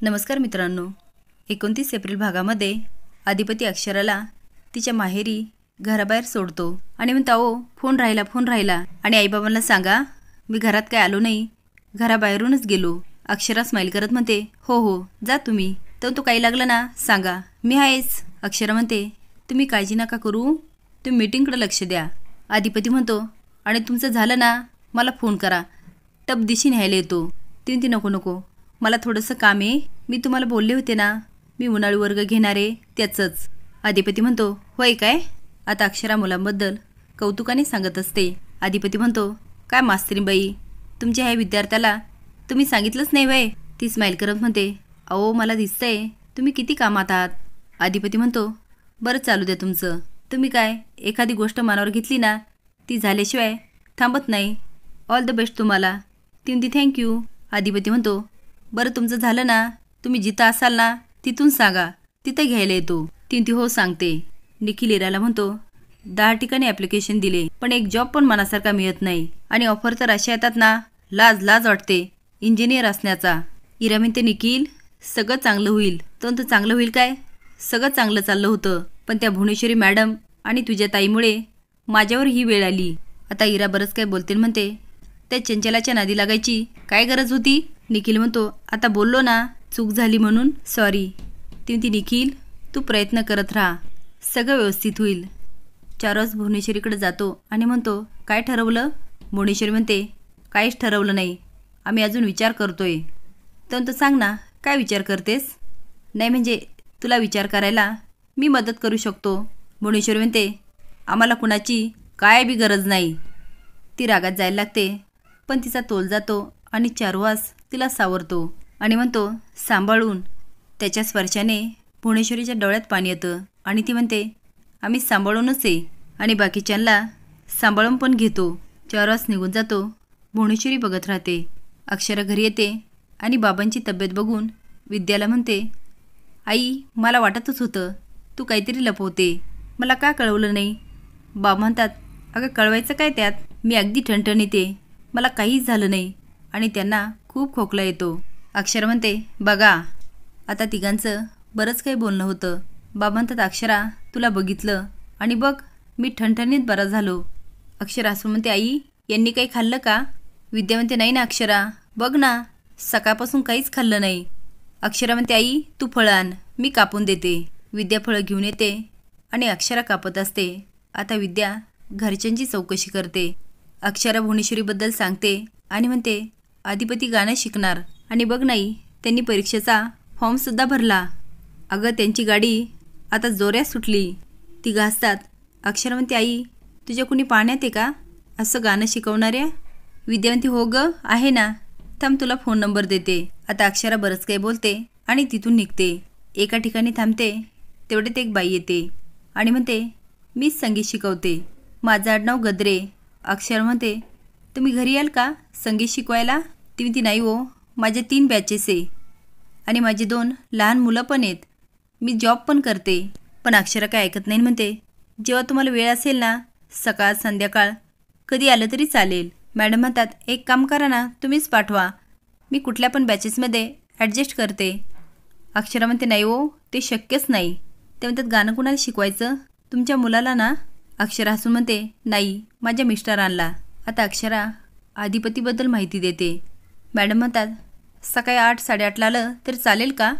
नमस्कार मित्रांनो, 29 एप्रिल भागामध्ये अधिपती अक्षराला तिच्या माहेरी घराबाहेर सोडतो आणि म्हणतो फोन राहिला आणि आईबाबांना सांगा मी घरात काय आलो नाही, घराबाहेरूनच गेलो. अक्षरा स्माईल करत म्हणते हो जा तुम्ही. तर तो काही लागलं ना सांगा, मी आहेच. अक्षरा म्हणते तुम्ही काळजी नका करू, तुम्ही मीटिंगकडे लक्ष द्या. अधिपती म्हणतो आणि तुमचं झालं ना मला फोन करा, टप दिशी न्यायला येतो. ती नको मला थोडंसं काम आहे, मी तुम्हाला बोलले होते ना मी उन्हाळी वर्ग घेणारे त्याचंच. अधिपती म्हणतो होय काय. आता अक्षरा मुलांबद्दल कौतुकाने सांगत असते. अधिपती म्हणतो काय मास्तरीबाई, तुमच्या ह्या विद्यार्थ्याला तुम्ही सांगितलंच नाही वय. ती स्माईल करत म्हणते अहो मला दिसतंय तुम्ही किती कामात आहात. अधिपती म्हणतो बरं चालू द्या तुमचं, तुम्ही काय एखादी गोष्ट मनावर घेतली ना ती झाल्याशिवाय थांबत नाही. ऑल द बेस्ट तुम्हाला. ती म्हणते थँक्यू. अधिपती म्हणतो बरं तुमचं झालं ना, तुम्ही जिथं असाल ना तिथून सांगा, तिथं घ्यायला येतो. ती हो सांगते. निखिल इराला म्हणतो 10 ठिकाणी ॲप्लिकेशन दिले पण एक जॉब पण मनासारखा मिळत नाही आणि ऑफर तर अशा येतात ना लाज वाटते इंजिनियर असण्याचा. इरा म्हणते निखिल सगळं चांगलं होईल. तो चांगलं होईल काय, सगळं चांगलं चाललं होतं पण त्या भुवनेश्वरी मॅडम आणि तुझ्या ताईमुळे माझ्यावर ही वेळ आली. आता इरा बरंच काय बोलते म्हणते त्या चंचलाच्या नादी लागायची काय गरज होती. निखिल म्हणतो आता बोललो ना चूक झाली म्हणून सॉरी. ती निखिल तू प्रयत्न करत राहा, सगळं व्यवस्थित होईल. 4 वाजता भुवनेश्वरीकडे जातो आणि म्हणतो काय ठरवलं. भुवनेश्वरी म्हणते काहीच ठरवलं नाही, आम्ही अजून विचार करतोय. तर सांग ना काय विचार करतेस. नाही म्हणजे तुला विचार करायला मी मदत करू शकतो. भुवनेश्वरी म्हणते आम्हाला कुणाची काय बी गरज नाही. ती रागात जायला लागते पण तिचा तोल जातो आणि चारुहास तिला सावरतो आणि म्हणतो सांभाळून. त्याच्या स्पर्शाने भुवनेश्वरीच्या डोळ्यात पाणी येतं आणि ती म्हणते आम्ही सांभाळूनच आहे आणि बाकीच्यांना सांभाळून पण घेतो. चारुहास निघून जातो. भुवनेश्वरी बघत राहते. अक्षरा घरी येते आणि बाबांची तब्येत बघून विद्याला म्हणते आई मला वाटतच होतं तू काहीतरी लपवते, मला का कळवलं नाही. बाबा म्हणतात अगं कळवायचं काय त्यात, मी अगदी ठणठणीत आहे, मला काहीच झालं नाही आणि त्यांना खूप खोकला येतो. अक्षरा म्हणते बघा. आता तिघांचं बरंच काही बोलणं होतं. बाबा म्हणतात अक्षरा तुला बघितलं आणि बघ मी ठणठणीत बरा झालो. अक्षरा हसून म्हणते आई यांनी काही खाल्लं का. विद्या म्हणते नाही ना अक्षरा, बघ ना सकाळपासून काहीच खाल्लं नाही. अक्षरा म्हणते आई तू फळं आण, मी कापून देते. विद्या फळं घेऊन येते आणि अक्षरा कापत असते. आता विद्या घरच्यांची चौकशी करते. अक्षरा भुवनेश्वरीबद्दल सांगते आणि म्हणते अधिपती गाणं शिकणार आणि बघ नाही त्यांनी परीक्षेचा फॉर्मसुद्धा भरला. अगं त्यांची गाडी आता जोऱ्यात सुटली. ती घासतात. अक्षरा म्हणते आई तुझ्या कुणी पाण्यात आहे का असं गाणं शिकवणाऱ्या. विद्या म्हणते हो ग आहे ना, थांब तुला फोन नंबर देते. आता अक्षरा बरंच काही बोलते आणि तिथून निघते. एका ठिकाणी थांबते तेवढ्यात एक बाई येते आणि म्हणते मीच संगीत शिकवते, माझं आडनाव गद्रे. अक्षरा म्हणते तुम्ही घरी याल का संगीत शिकवायला. ती म्हणते नाही हो माझे 3 बॅचेस आहे आणि माझे 2 लहान मुलं पण आहेत, मी जॉब पण करते. पण अक्षरा काय ऐकत नाही. म्हणते जेव्हा तुम्हाला वेळ असेल ना सकाळ संध्याकाळ कधी आलं तरी चालेल. मॅडम म्हणतात एक काम करा ना तुम्हीच पाठवा, मी कुठल्या पण बॅचेसमध्ये ॲडजस्ट करते. अक्षरा म्हणते नाही हो ते शक्यच नाही. ते म्हणतात गाणं कुणाला शिकवायचं तुमच्या मुलाला ना. अक्षरा हसून म्हणते नाही माझ्या मिस्टरांना. आता अक्षरा अधिपतीबद्दल माहिती देते. मॅडम म्हणतात सकाळी 8-8:30 आलं तर चालेल का.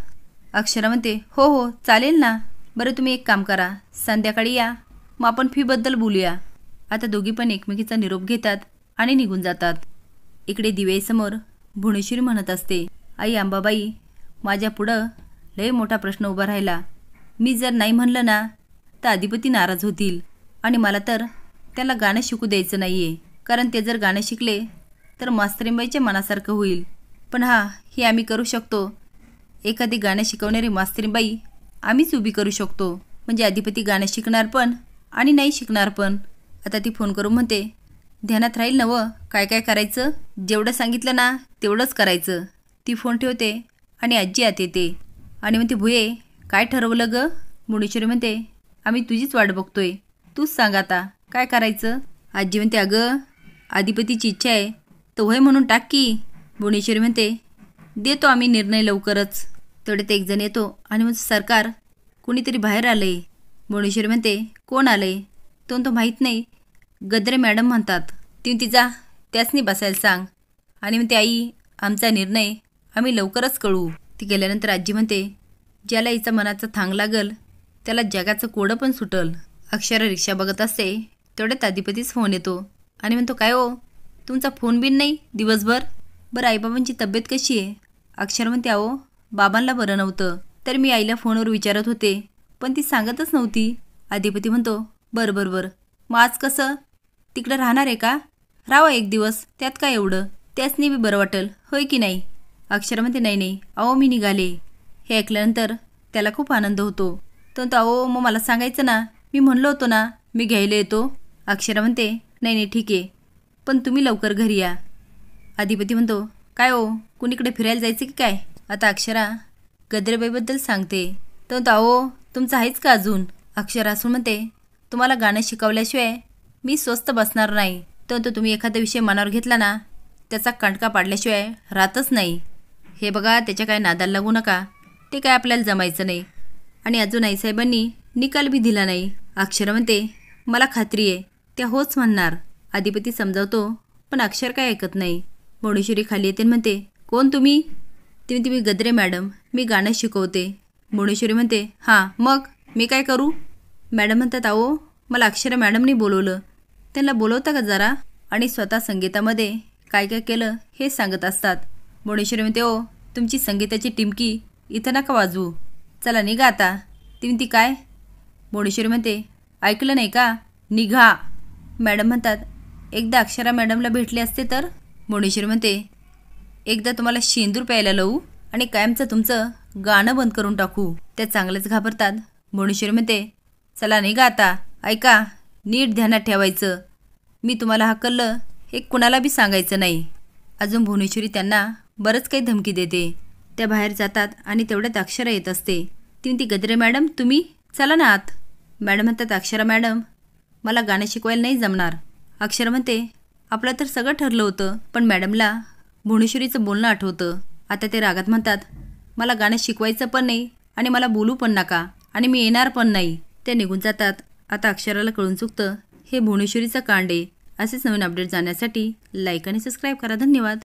अक्षरा म्हणते हो चालेल ना. बरं तुम्ही एक काम करा संध्याकाळी या, मग आपण फीबद्दल बोलूया. आता दोघी पण एकमेकीचा निरोप घेतात आणि निघून जातात. इकडे दिवेसमोर भुवनेश्वरी म्हणत असते आई अंबाबाई माझ्या पुढं लय मोठा प्रश्न उभा राहिला. मी जर नाही म्हणलं ना तर अधिपती नाराज होतील आणि मला तर त्याला गाणं शिकू द्यायचं नाही आहे, कारण ते जर गाणं शिकले तर मास्तरीबाईच्या मनासारखं होईल. पण हे आम्ही करू शकतो, एखादी गाणं शिकवणारी मास्तरीबाई आम्हीच उभी करू शकतो, म्हणजे अधिपती गाणं शिकणार पण आणि नाही शिकणार पण. आता ती फोन करून म्हणते ध्यानात राहील नवं काय काय करायचं, जेवढं सांगितलं ना तेवढंच करायचं. ती फोन ठेवते आणि आजी आत येते आणि म्हणते भुये काय ठरवलं ग. भुवनेश्वरी म्हणते आम्ही तुझीच वाट बघतोय, तूच सांग आता काय करायचं. आजी म्हणते अगं अधिपतीची इच्छा आहे तर होय म्हणून टाक की. भुवनेश्वरी म्हणते देतो आम्ही निर्णय लवकरच. तेवढ्यात एक जण येतो आणि मग सरकार कुणीतरी बाहेर आलंय. भुवनेश्वरी म्हणते कोण आलंय? तो माहीत नाही, गद्रे मॅडम म्हणतात. ती तिचा त्यासनी बसायला सांग. आणि म्हणते आई आमचा निर्णय आम्ही लवकरच कळू. ती गेल्यानंतर आजी म्हणते ज्याला हिचा मनाचा थांग लागल त्याला जगाचं कोडं पण सुटल. अक्षरा रिक्षा बघत असते. तेवढ्यात अधिपतीच फोन येतो आणि म्हणतो काय हो तुमचा फोन बिन नाही दिवसभर? बरं आईबाबांची तब्येत कशी आहे? अक्षर म्हणते अहो बाबांना बरं नव्हतं, तर मी आईला फोनवर विचारत होते पण ती सांगतच नव्हती. अधिपती म्हणतो बरं बरं बरं, मग आज कसं तिकडं राहणार आहे का? राहा एक दिवस, त्यात काय एवढं, त्यासनी बी बरं वाटेल होय की नाही? अक्षर म्हणते नाही नाही अहो मी निघाले. हे ऐकल्यानंतर त्याला खूप आनंद होतो. तो अहो मग मला सांगायचं ना, मी म्हणलो होतो ना मी घ्यायला येतो. अक्षरा म्हणते नाही नाही ठीक आहे, पण तुम्ही लवकर घरी या. अधिपती म्हणतो काय हो कुणीकडे फिरायला जायचं की काय? आता अक्षरा गद्रेबाईबद्दल सांगते. तो अहो तुमचं आहेच का अजून? अक्षरा असून म्हणते तुम्हाला गाणं शिकवल्याशिवाय मी स्वस्त बसणार नाही. तो तुम्ही एखादा विषय मनावर घेतला ना त्याचा कांटका पाडल्याशिवाय राहतच नाही. हे बघा त्याच्या काय नादाला लागू नका, ते काय आपल्याला जमायचं नाही. आणि अजून आईसाहेबांनी निकाल बी दिला नाही. अक्षरा म्हणते मला खात्री आहे त्या होच म्हणणार. अधिपती समजावतो पण अक्षर काय ऐकत नाही. भुवनेश्वरी खाली येते म्हणते कोण तुम्ही? तुम्ही गद्रे मॅडम, मी गाणं शिकवते. भुवनेश्वरी म्हणते हां मग मी काय करू? मॅडम म्हणतात अहो मला अक्षरा मॅडमनी बोलवलं, त्यांना बोलवता का जरा? आणि स्वतः संगीतामध्ये काय काय केलं हे सांगत असतात. भुवनेश्वरी म्हणते ओ तुमची संगीताची टिमकी इथं नका वाजवू, चला निघा आता. ती म्हणती काय? भुवनेश्वरी म्हणते ऐकलं नाही का, निघा. मॅडम म्हणतात एकदा अक्षरा मॅडमला भेटले असते तर? भुवनेश्वरी म्हणते एकदा तुम्हाला शेंदूर प्यायला लावू आणि कायमचं तुमचं गाणं बंद करून टाकू. त्या चांगलेच घाबरतात. भुवनेश्वरी म्हणते चला निघा आता. ऐका नीट ध्यानात ठेवायचं, मी तुम्हाला हाकललं हे कुणाला बी सांगायचं नाही. अजून भुवनेश्वरी त्यांना बरंच काही धमकी देते. त्या बाहेर जातात आणि तेवढ्यात अक्षरा येत असते. ती म्हणती गद्रे मॅडम तुम्ही चला ना आत. मॅडम म्हणतात अक्षरा मॅडम मला गाणं शिकवायला नाही जमणार. अक्षरा म्हणते आपलं तर सगळं ठरलं होतं, पण मॅडमला भुवनेश्वरीचं बोलणं आठवतं. आता ते रागात म्हणतात मला गाणं शिकवायचं पण नाही आणि मला बोलू पण नका आणि मी येणार पण नाही. ते निघून जातात. आता अक्षराला कळून चुकतं हे भुवनेश्वरीचं कांड आहे. असेच नवीन अपडेट जाण्यासाठी लाईक आणि सबस्क्राईब करा. धन्यवाद.